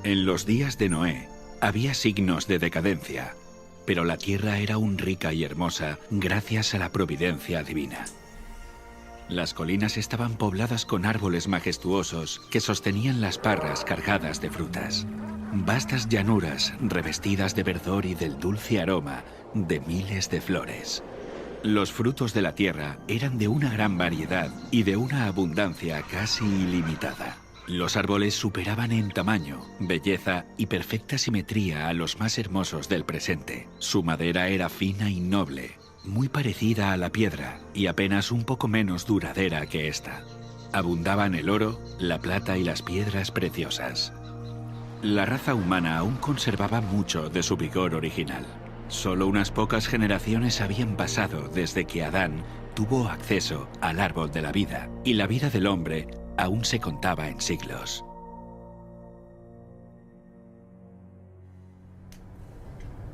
En los días de Noé había signos de decadencia, pero la tierra era aún rica y hermosa gracias a la providencia divina. Las colinas estaban pobladas con árboles majestuosos que sostenían las parras cargadas de frutas. Vastas llanuras revestidas de verdor y del dulce aroma de miles de flores. Los frutos de la tierra eran de una gran variedad y de una abundancia casi ilimitada. Los árboles superaban en tamaño, belleza y perfecta simetría a los más hermosos del presente. Su madera era fina y noble, muy parecida a la piedra y apenas un poco menos duradera que esta. Abundaban el oro, la plata y las piedras preciosas. La raza humana aún conservaba mucho de su vigor original. Solo unas pocas generaciones habían pasado desde que Adán tuvo acceso al árbol de la vida, y la vida del hombre aún se contaba en siglos.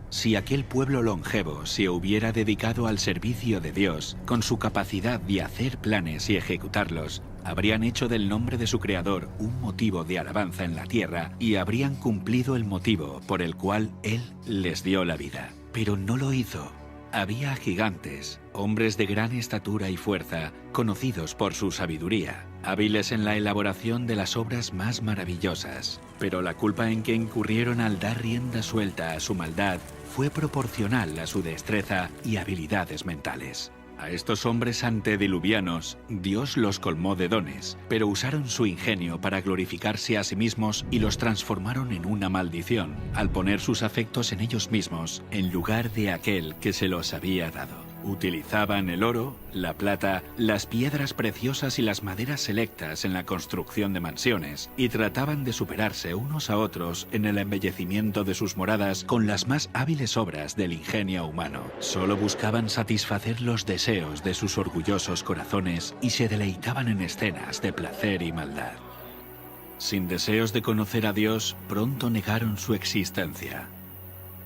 Si aquel pueblo longevo se hubiera dedicado al servicio de Dios, con su capacidad de hacer planes y ejecutarlos, habrían hecho del nombre de su creador un motivo de alabanza en la tierra y habrían cumplido el motivo por el cual Él les dio la vida. Pero no lo hizo. Había gigantes, hombres de gran estatura y fuerza, conocidos por su sabiduría, hábiles en la elaboración de las obras más maravillosas. Pero la culpa en que incurrieron al dar rienda suelta a su maldad fue proporcional a su destreza y habilidades mentales. A estos hombres antediluvianos, Dios los colmó de dones, pero usaron su ingenio para glorificarse a sí mismos y los transformaron en una maldición, al poner sus afectos en ellos mismos, en lugar de aquel que se los había dado. Utilizaban el oro, la plata, las piedras preciosas y las maderas selectas en la construcción de mansiones, y trataban de superarse unos a otros en el embellecimiento de sus moradas con las más hábiles obras del ingenio humano. Solo buscaban satisfacer los deseos de sus orgullosos corazones y se deleitaban en escenas de placer y maldad. Sin deseos de conocer a Dios, pronto negaron su existencia.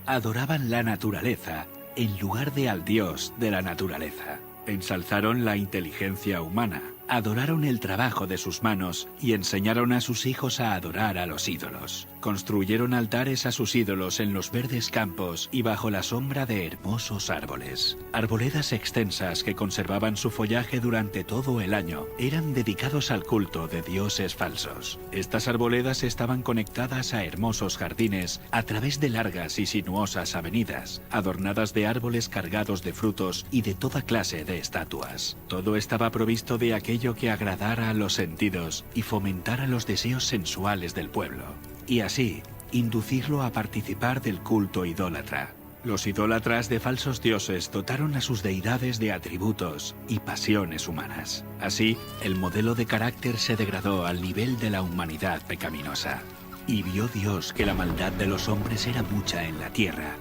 Adoraban la naturaleza en lugar de al Dios de la naturaleza. Ensalzaron la inteligencia humana, adoraron el trabajo de sus manos y enseñaron a sus hijos a adorar a los ídolos. Construyeron altares a sus ídolos en los verdes campos y bajo la sombra de hermosos árboles. Arboledas extensas que conservaban su follaje durante todo el año eran dedicados al culto de dioses falsos. Estas arboledas estaban conectadas a hermosos jardines a través de largas y sinuosas avenidas, adornadas de árboles cargados de frutos y de toda clase de estatuas. Todo estaba provisto de aquello que agradara a los sentidos y fomentara los deseos sensuales del pueblo, y así inducirlo a participar del culto idólatra. Los idólatras de falsos dioses dotaron a sus deidades de atributos y pasiones humanas. Así, el modelo de carácter se degradó al nivel de la humanidad pecaminosa. Y vio Dios que la maldad de los hombres era mucha en la tierra,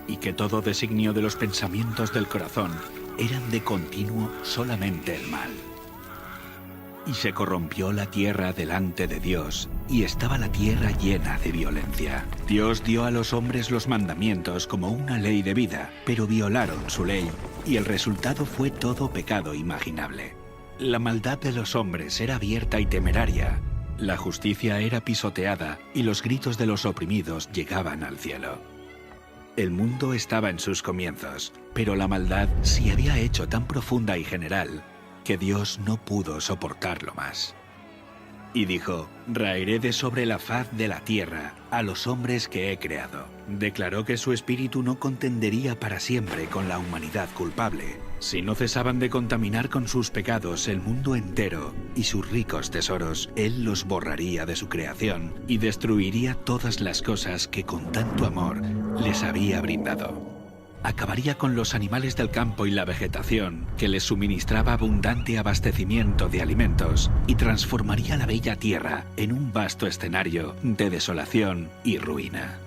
y que todo designio de los pensamientos del corazón eran de continuo solamente el mal. Y se corrompió la tierra delante de Dios, y estaba la tierra llena de violencia. Dios dio a los hombres los mandamientos como una ley de vida, pero violaron su ley, y el resultado fue todo pecado imaginable. La maldad de los hombres era abierta y temeraria, la justicia era pisoteada, y los gritos de los oprimidos llegaban al cielo. El mundo estaba en sus comienzos, pero la maldad se había hecho tan profunda y general que Dios no pudo soportarlo más. Y dijo: raeré de sobre la faz de la tierra a los hombres que he creado. Declaró que su espíritu no contendería para siempre con la humanidad culpable. Si no cesaban de contaminar con sus pecados el mundo entero y sus ricos tesoros, Él los borraría de su creación y destruiría todas las cosas que con tanto amor les había brindado. Acabaría con los animales del campo y la vegetación, que les suministraba abundante abastecimiento de alimentos, y transformaría la bella tierra en un vasto escenario de desolación y ruina.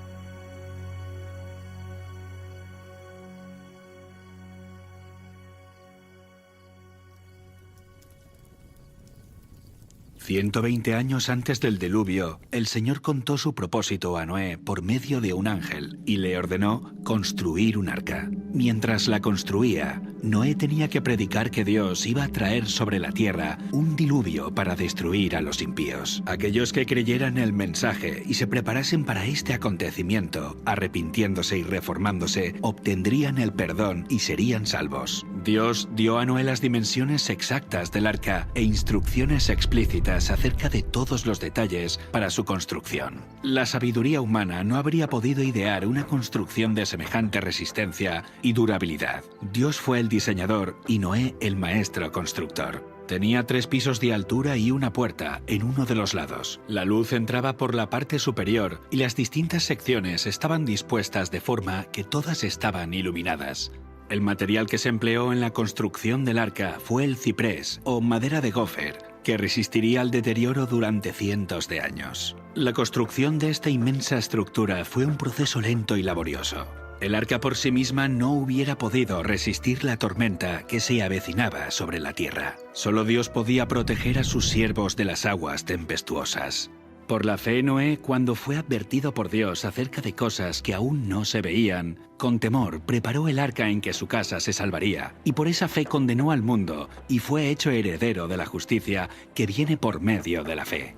120 años antes del diluvio, el Señor contó su propósito a Noé por medio de un ángel y le ordenó construir un arca. Mientras la construía, Noé tenía que predicar que Dios iba a traer sobre la tierra un diluvio para destruir a los impíos. Aquellos que creyeran el mensaje y se preparasen para este acontecimiento, arrepintiéndose y reformándose, obtendrían el perdón y serían salvos. Dios dio a Noé las dimensiones exactas del arca e instrucciones explícitas acerca de todos los detalles para su construcción. La sabiduría humana no habría podido idear una construcción de semejante resistencia y durabilidad. Dios fue el diseñador y Noé el maestro constructor. Tenía 3 pisos de altura y una puerta en uno de los lados. La luz entraba por la parte superior y las distintas secciones estaban dispuestas de forma que todas estaban iluminadas. El material que se empleó en la construcción del arca fue el ciprés o madera de gofer, que resistiría al deterioro durante cientos de años. La construcción de esta inmensa estructura fue un proceso lento y laborioso. El arca por sí misma no hubiera podido resistir la tormenta que se avecinaba sobre la tierra. Solo Dios podía proteger a sus siervos de las aguas tempestuosas. Por la fe, Noé, cuando fue advertido por Dios acerca de cosas que aún no se veían, con temor preparó el arca en que su casa se salvaría, y por esa fe condenó al mundo y fue hecho heredero de la justicia que viene por medio de la fe.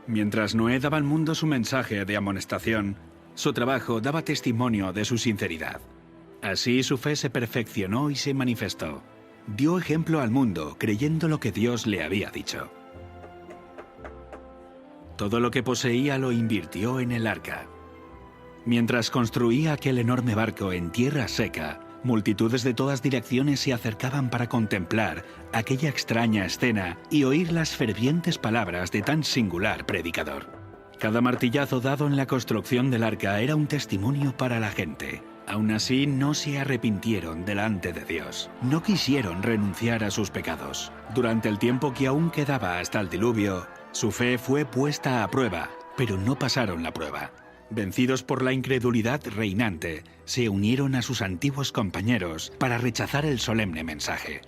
Mientras Noé daba al mundo su mensaje de amonestación, su trabajo daba testimonio de su sinceridad. Así su fe se perfeccionó y se manifestó. Dio ejemplo al mundo creyendo lo que Dios le había dicho. Todo lo que poseía lo invirtió en el arca. Mientras construía aquel enorme barco en tierra seca, multitudes de todas direcciones se acercaban para contemplar aquella extraña escena y oír las fervientes palabras de tan singular predicador. Cada martillazo dado en la construcción del arca era un testimonio para la gente. Aún así, no se arrepintieron delante de Dios. No quisieron renunciar a sus pecados. Durante el tiempo que aún quedaba hasta el diluvio, su fe fue puesta a prueba, pero no pasaron la prueba. Vencidos por la incredulidad reinante, se unieron a sus antiguos compañeros para rechazar el solemne mensaje.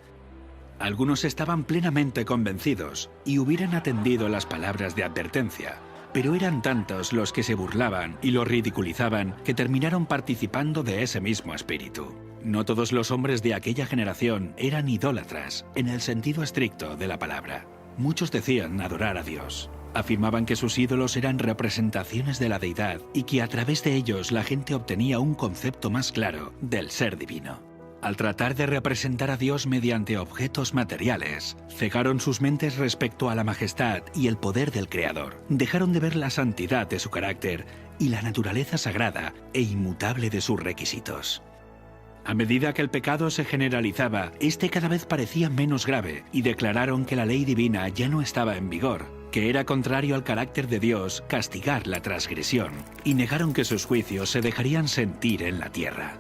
Algunos estaban plenamente convencidos y hubieran atendido las palabras de advertencia, pero eran tantos los que se burlaban y lo ridiculizaban que terminaron participando de ese mismo espíritu. No todos los hombres de aquella generación eran idólatras, en el sentido estricto de la palabra. Muchos decían adorar a Dios. Afirmaban que sus ídolos eran representaciones de la deidad y que a través de ellos la gente obtenía un concepto más claro del ser divino. Al tratar de representar a Dios mediante objetos materiales, cegaron sus mentes respecto a la majestad y el poder del Creador. Dejaron de ver la santidad de su carácter y la naturaleza sagrada e inmutable de sus requisitos. A medida que el pecado se generalizaba, este cada vez parecía menos grave y declararon que la ley divina ya no estaba en vigor, que era contrario al carácter de Dios castigar la transgresión, y negaron que sus juicios se dejarían sentir en la tierra.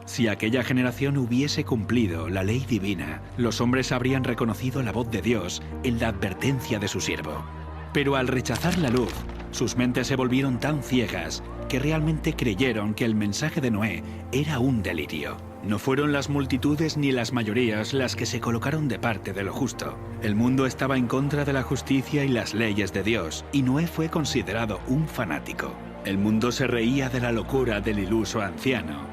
Si aquella generación hubiese cumplido la ley divina, los hombres habrían reconocido la voz de Dios en la advertencia de su siervo. Pero al rechazar la luz, sus mentes se volvieron tan ciegas que realmente creyeron que el mensaje de Noé era un delirio. No fueron las multitudes ni las mayorías las que se colocaron de parte de lo justo. El mundo estaba en contra de la justicia y las leyes de Dios, y Noé fue considerado un fanático. El mundo se reía de la locura del iluso anciano.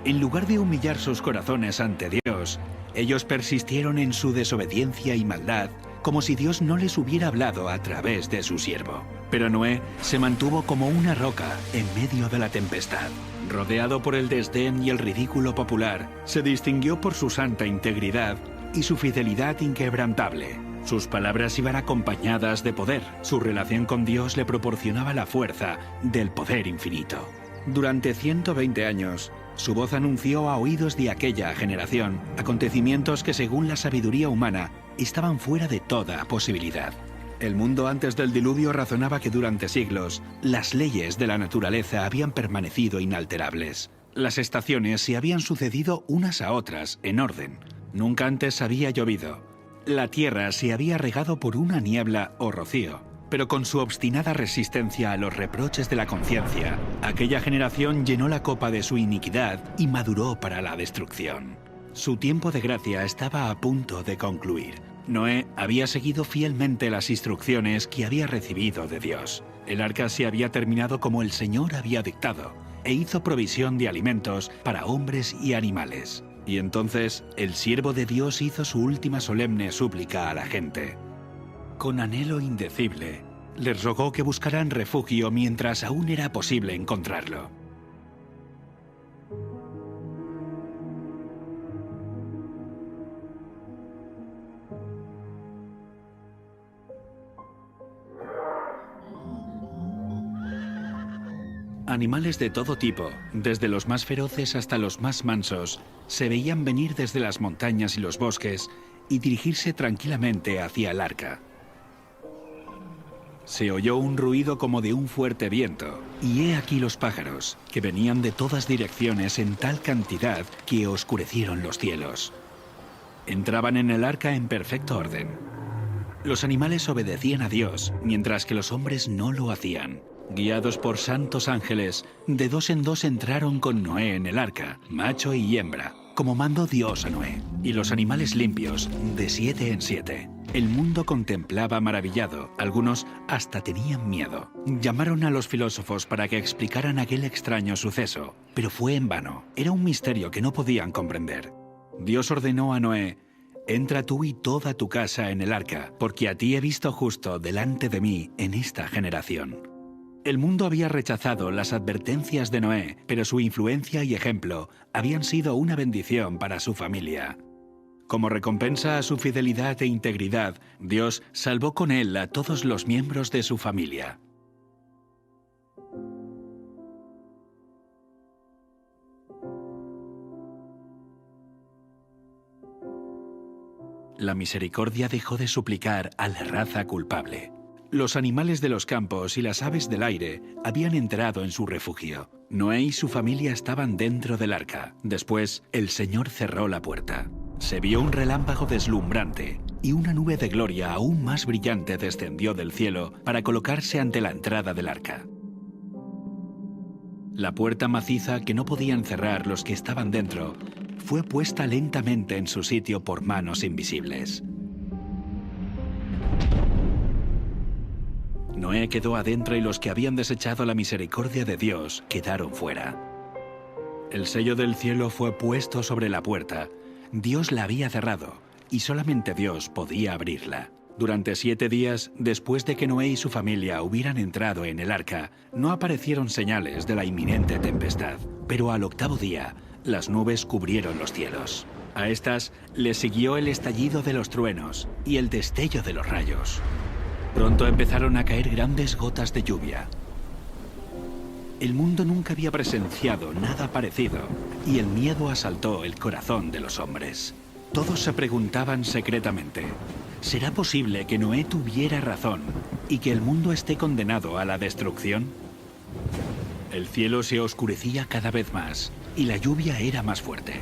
En lugar de humillar sus corazones ante Dios, ellos persistieron en su desobediencia y maldad, como si Dios no les hubiera hablado a través de su siervo. Pero Noé se mantuvo como una roca en medio de la tempestad. Rodeado por el desdén y el ridículo popular, se distinguió por su santa integridad y su fidelidad inquebrantable. Sus palabras iban acompañadas de poder. Su relación con Dios le proporcionaba la fuerza del poder infinito. Durante 120 años, su voz anunció a oídos de aquella generación acontecimientos que, según la sabiduría humana, estaban fuera de toda posibilidad. El mundo antes del diluvio razonaba que durante siglos las leyes de la naturaleza habían permanecido inalterables. Las estaciones se habían sucedido unas a otras en orden. Nunca antes había llovido. La tierra se había regado por una niebla o rocío. Pero con su obstinada resistencia a los reproches de la conciencia, aquella generación llenó la copa de su iniquidad y maduró para la destrucción. Su tiempo de gracia estaba a punto de concluir. Noé había seguido fielmente las instrucciones que había recibido de Dios. El arca se había terminado como el Señor había dictado, e hizo provisión de alimentos para hombres y animales. Y entonces el siervo de Dios hizo su última solemne súplica a la gente. Con anhelo indecible, les rogó que buscaran refugio mientras aún era posible encontrarlo. Animales de todo tipo, desde los más feroces hasta los más mansos, se veían venir desde las montañas y los bosques y dirigirse tranquilamente hacia el arca. Se oyó un ruido como de un fuerte viento, y he aquí los pájaros, que venían de todas direcciones en tal cantidad que oscurecieron los cielos. Entraban en el arca en perfecto orden. Los animales obedecían a Dios, mientras que los hombres no lo hacían. Guiados por santos ángeles, de dos en dos entraron con Noé en el arca, macho y hembra, como mandó Dios a Noé, y los animales limpios, de 7 en 7. El mundo contemplaba maravillado, algunos hasta tenían miedo. Llamaron a los filósofos para que explicaran aquel extraño suceso, pero fue en vano. Era un misterio que no podían comprender. Dios ordenó a Noé: «Entra tú y toda tu casa en el arca, porque a ti he visto justo delante de mí en esta generación». El mundo había rechazado las advertencias de Noé, pero su influencia y ejemplo habían sido una bendición para su familia. Como recompensa a su fidelidad e integridad, Dios salvó con él a todos los miembros de su familia. La misericordia dejó de suplicar a la raza culpable. Los animales de los campos y las aves del aire habían entrado en su refugio. Noé y su familia estaban dentro del arca. Después, el Señor cerró la puerta. Se vio un relámpago deslumbrante y una nube de gloria aún más brillante descendió del cielo para colocarse ante la entrada del arca. La puerta maciza que no podían cerrar los que estaban dentro fue puesta lentamente en su sitio por manos invisibles. Noé quedó adentro y los que habían desechado la misericordia de Dios quedaron fuera. El sello del cielo fue puesto sobre la puerta. Dios la había cerrado y solamente Dios podía abrirla. Durante 7 días, después de que Noé y su familia hubieran entrado en el arca, no aparecieron señales de la inminente tempestad. Pero al 8º día, las nubes cubrieron los cielos. A estas le siguió el estallido de los truenos y el destello de los rayos. Pronto empezaron a caer grandes gotas de lluvia. El mundo nunca había presenciado nada parecido y el miedo asaltó el corazón de los hombres. Todos se preguntaban secretamente: ¿será posible que Noé tuviera razón y que el mundo esté condenado a la destrucción? El cielo se oscurecía cada vez más y la lluvia era más fuerte.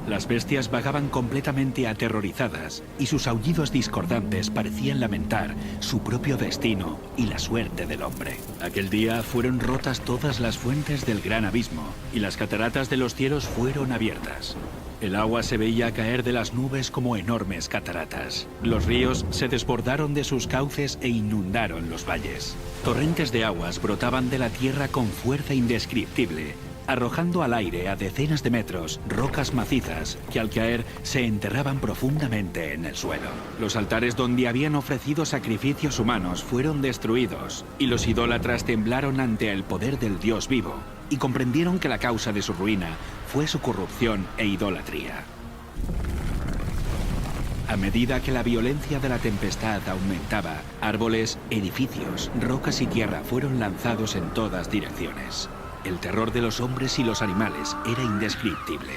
Las bestias vagaban completamente aterrorizadas y sus aullidos discordantes parecían lamentar su propio destino y la suerte del hombre. Aquel día fueron rotas todas las fuentes del gran abismo y las cataratas de los cielos fueron abiertas. El agua se veía caer de las nubes como enormes cataratas. Los ríos se desbordaron de sus cauces e inundaron los valles. Torrentes de aguas brotaban de la tierra con fuerza indescriptible, arrojando al aire a decenas de metros rocas macizas que al caer se enterraban profundamente en el suelo. Los altares donde habían ofrecido sacrificios humanos fueron destruidos y los idólatras temblaron ante el poder del Dios vivo y comprendieron que la causa de su ruina fue su corrupción e idolatría. A medida que la violencia de la tempestad aumentaba, árboles, edificios, rocas y tierra fueron lanzados en todas direcciones. El terror de los hombres y los animales era indescriptible.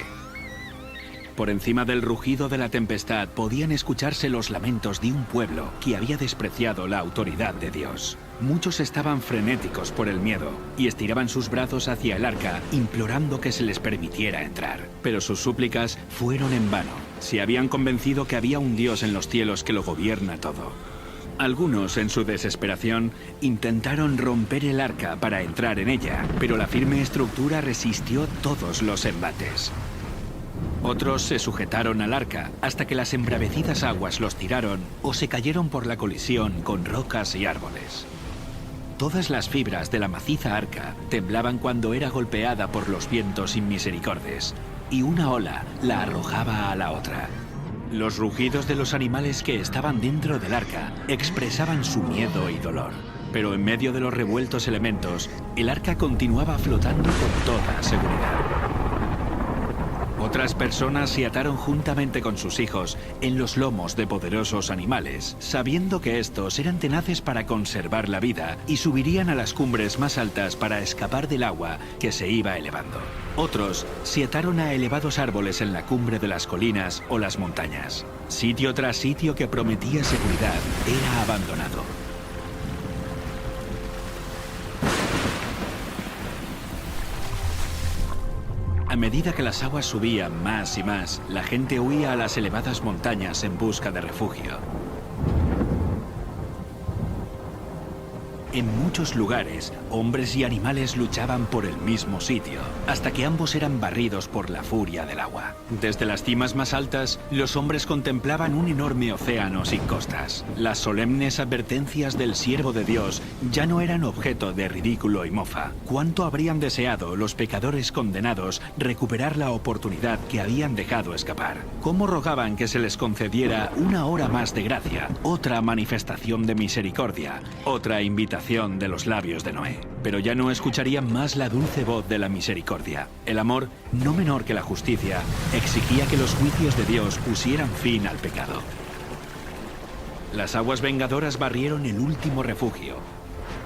Por encima del rugido de la tempestad podían escucharse los lamentos de un pueblo que había despreciado la autoridad de Dios. Muchos estaban frenéticos por el miedo y estiraban sus brazos hacia el arca, implorando que se les permitiera entrar. Pero sus súplicas fueron en vano. Se habían convencido que había un Dios en los cielos que lo gobierna todo. Algunos, en su desesperación, intentaron romper el arca para entrar en ella, pero la firme estructura resistió todos los embates. Otros se sujetaron al arca hasta que las embravecidas aguas los tiraron o se cayeron por la colisión con rocas y árboles. Todas las fibras de la maciza arca temblaban cuando era golpeada por los vientos inmisericordes, y una ola la arrojaba a la otra. Los rugidos de los animales que estaban dentro del arca expresaban su miedo y dolor. Pero en medio de los revueltos elementos, el arca continuaba flotando con toda seguridad. Otras personas se ataron juntamente con sus hijos en los lomos de poderosos animales, sabiendo que estos eran tenaces para conservar la vida y subirían a las cumbres más altas para escapar del agua que se iba elevando. Otros se ataron a elevados árboles en la cumbre de las colinas o las montañas. Sitio tras sitio que prometía seguridad era abandonado. A medida que las aguas subían más y más, la gente huía a las elevadas montañas en busca de refugio. En muchos lugares, hombres y animales luchaban por el mismo sitio, hasta que ambos eran barridos por la furia del agua. Desde las cimas más altas, los hombres contemplaban un enorme océano sin costas. Las solemnes advertencias del siervo de Dios ya no eran objeto de ridículo y mofa. ¿Cuánto habrían deseado los pecadores condenados recuperar la oportunidad que habían dejado escapar? ¿Cómo rogaban que se les concediera una hora más de gracia, otra manifestación de misericordia, otra invitación de los labios de Noé? Pero ya no escucharían más la dulce voz de la misericordia. El amor, no menor que la justicia, exigía que los juicios de Dios pusieran fin al pecado. Las aguas vengadoras barrieron el último refugio,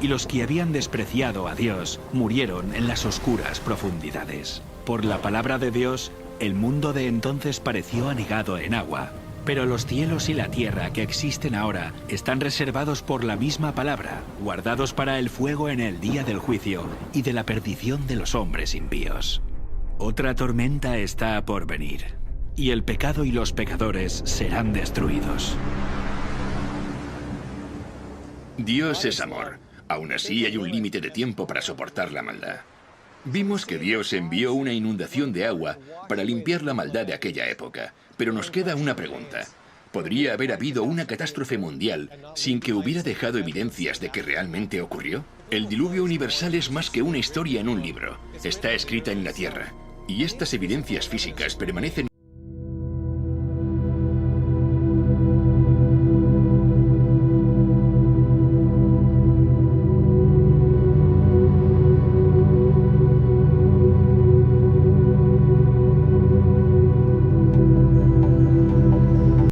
y los que habían despreciado a Dios murieron en las oscuras profundidades. Por la palabra de Dios, el mundo de entonces pareció anegado en agua. Pero los cielos y la tierra que existen ahora están reservados por la misma palabra, guardados para el fuego en el día del juicio y de la perdición de los hombres impíos. Otra tormenta está por venir, y el pecado y los pecadores serán destruidos. Dios es amor. Aún así hay un límite de tiempo para soportar la maldad. Vimos que Dios envió una inundación de agua para limpiar la maldad de aquella época. Pero nos queda una pregunta. ¿Podría haber habido una catástrofe mundial sin que hubiera dejado evidencias de que realmente ocurrió? El diluvio universal es más que una historia en un libro. Está escrita en la tierra. Y estas evidencias físicas permanecen